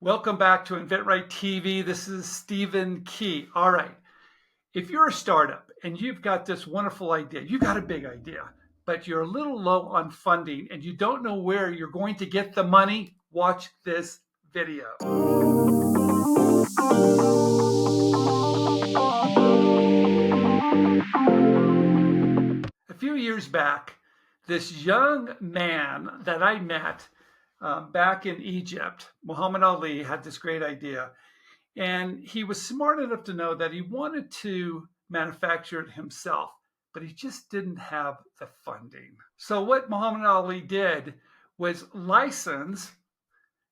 Welcome back to inventRightTV. This is Stephen Key. All right. If you're a startup and you've got this wonderful idea, you've got a big idea, but you're a little low on funding and you don't know where you're going to get the money, watch this video. A few years back, this young man that I met back in Egypt, Mohamed Ali, had this great idea. And he was smart enough to know that he wanted to manufacture it himself, but he just didn't have the funding. So what Mohamed Ali did was license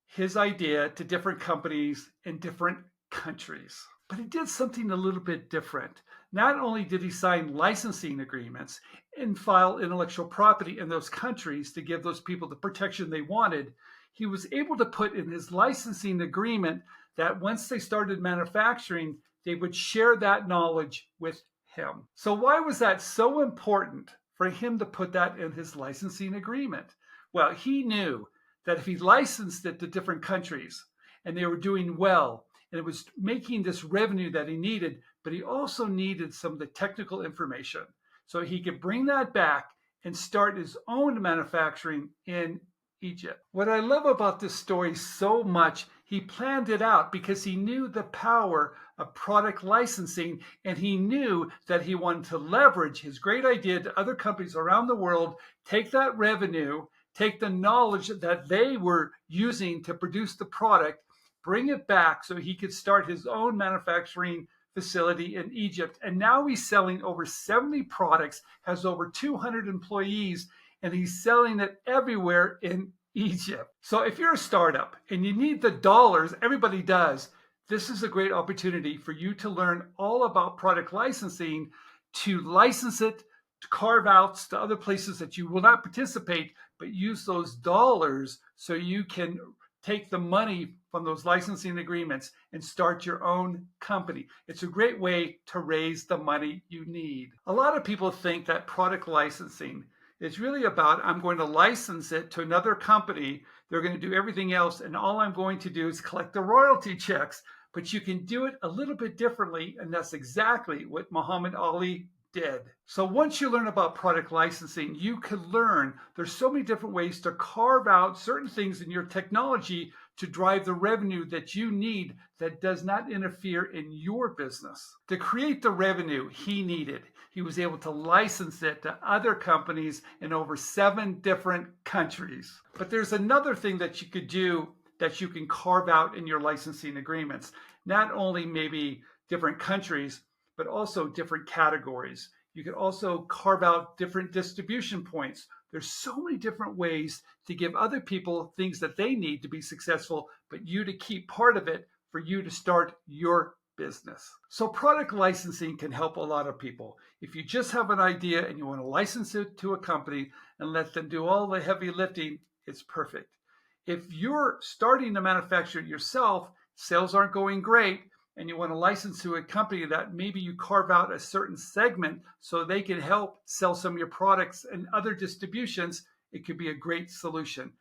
his idea to different companies in different countries. But he did something a little bit different. Not only did he sign licensing agreements and file intellectual property in those countries to give those people the protection they wanted, he was able to put in his licensing agreement that once they started manufacturing, they would share that knowledge with him. So why was that so important for him to put that in his licensing agreement? Well, he knew that if he licensed it to different countries and they were doing well, and it was making this revenue that he needed, but he also needed some of the technical information. So he could bring that back and start his own manufacturing in Egypt. What I love about this story so much, he planned it out because he knew the power of product licensing, and he knew that he wanted to leverage his great idea to other companies around the world, take that revenue, take the knowledge that they were using to produce the product, bring it back so he could start his own manufacturing facility in Egypt. And now he's selling over 70 products, has over 200 employees, and he's selling it everywhere in Egypt. So if you're a startup and you need the dollars, everybody does, this is a great opportunity for you to learn all about product licensing, to license it, to carve outs to other places that you will not participate, but use those dollars so you can take the money from those licensing agreements and start your own company. It's a great way to raise the money you need. A lot of people think that product licensing is really about, I'm going to license it to another company. They're going to do everything else, and all I'm going to do is collect the royalty checks. But you can do it a little bit differently, and that's exactly what Mohamed Ali did. So once you learn about product licensing, you can learn there's so many different ways to carve out certain things in your technology to drive the revenue that you need that does not interfere in your business. To create the revenue he needed, he was able to license it to other companies in over 7 different countries. But there's another thing that you could do that you can carve out in your licensing agreements. Not only maybe different countries, but also different categories. You can also carve out different distribution points. There's so many different ways to give other people things that they need to be successful, but you to keep part of it for you to start your business. So product licensing can help a lot of people. If you just have an idea and you want to license it to a company and let them do all the heavy lifting, it's perfect. If you're starting to manufacture it yourself, sales aren't going great, and you want to license to a company that maybe you carve out a certain segment so they can help sell some of your products and other distributions, it could be a great solution.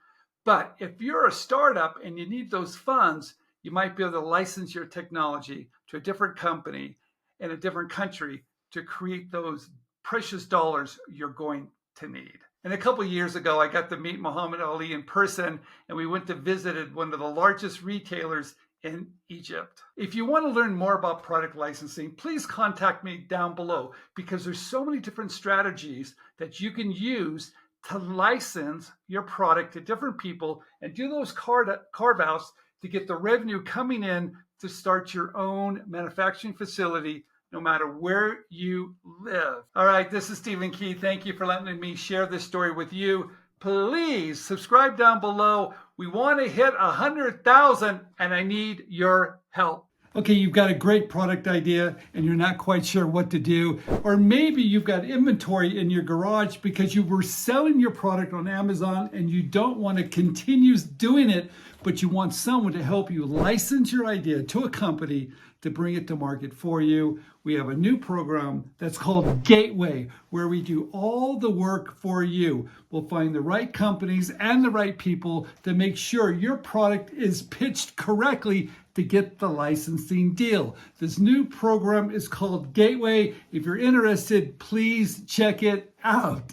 But if you're a startup and you need those funds, you might be able to license your technology to a different company in a different country to create those precious dollars you're going to need. And a couple of years ago, I got to meet Mohamed Ali in person, and we went to visit one of the largest retailers in Egypt. If you want to learn more about product licensing, please contact me down below, because there's so many different strategies that you can use to license your product to different people and do those carve-outs to get the revenue coming in to start your own manufacturing facility, no matter where you live. All right, this is Stephen Key. Thank you for letting me share this story with you. Please subscribe down below. We want to hit 100,000 and I need your help. Okay, you've got a great product idea and you're not quite sure what to do. Or maybe you've got inventory in your garage because you were selling your product on Amazon and you don't want to continue doing it, but you want someone to help you license your idea to a company to bring it to market for you. We have a new program that's called Gateway, where we do all the work for you. We'll find the right companies and the right people to make sure your product is pitched correctly to get the licensing deal. This new program is called Gateway. If you're interested, please check it out.